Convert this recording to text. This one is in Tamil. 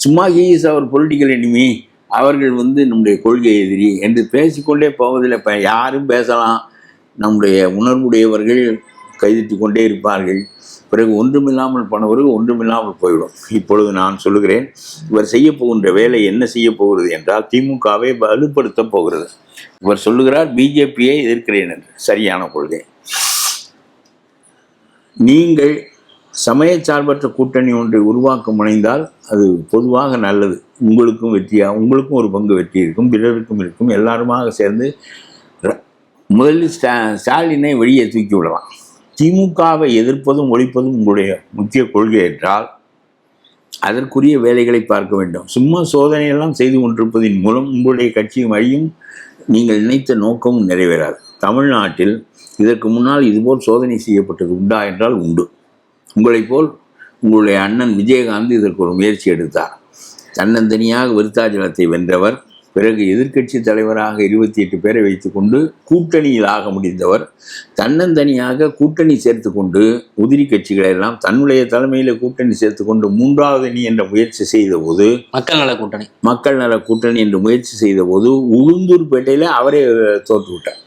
சும்மா ஹீஸ் அவர் பொலிட்டிக்கல் எனிமி, அவர்கள் நம்முடைய கொள்கை எதிரி என்று பேசிக்கொண்டே போவதில் இப்போ யாரும் பேசலாம். நம்முடைய உணர்வுடையவர்கள் கைதிட்டு கொண்டே இருப்பார்கள். பிறகு ஒன்றுமில்லாமல் போனவர்கள் ஒன்றுமில்லாமல் போய்விடும். இப்பொழுது நான் சொல்லுகிறேன், இவர் செய்ய போகின்ற வேலை என்ன செய்ய போகிறது என்றால் திமுகவை வலுப்படுத்த போகிறது. இவர் சொல்லுகிறார் பிஜேபியை எதிர்க்கிறேன் என்று. சரியான கொள்கை. நீங்கள் சமயச்சார்பற்ற கூட்டணி ஒன்றை உருவாக்க முனைந்தால் அது பொதுவாக நல்லது. உங்களுக்கும் உங்களுக்கும் ஒரு பங்கு வெற்றி இருக்கும், பிறருக்கும் இருக்கும். எல்லாருமாக சேர்ந்து முதலில் ஸ்டாலினை வெளியே தூக்கி விடலாம். திமுகவை எதிர்ப்பதும் ஒழிப்பதும் உங்களுடைய முக்கிய கொள்கை என்றால் அதற்குரிய வேலைகளை பார்க்க வேண்டும். சும்மா சோதனையெல்லாம் செய்து கொண்டிருப்பதின் மூலம் உங்களுடைய கட்சியும் அழியும், நீங்கள் நினைத்த நோக்கமும் நிறைவேறாது. தமிழ்நாட்டில் இதற்கு முன்னால் இதுபோல் சோதனை செய்யப்பட்டது உண்டா என்றால் உண்டு. உங்களைப் போல் உங்களுடைய அண்ணன் விஜயகாந்த் இதற்கு ஒரு முயற்சி எடுத்தார். தன்னந்தனியாக விருத்தாச்சலத்தை வென்றவர். பிறகு எதிர்க்கட்சி தலைவராக 28 பேரை வைத்துக்கொண்டு கூட்டணியில் ஆக முடிந்தவர். தன்னந்தனியாக கூட்டணி சேர்த்து கொண்டு உதிரி கட்சிகளை எல்லாம் தன்னுடைய தலைமையில் கூட்டணி சேர்த்து கொண்டு 3வது அணி என்ற முயற்சி செய்த போது, மக்கள் நல கூட்டணி என்று முயற்சி செய்த போது உளுந்தூர்பேட்டையில் அவரே தோற்று விட்டார்.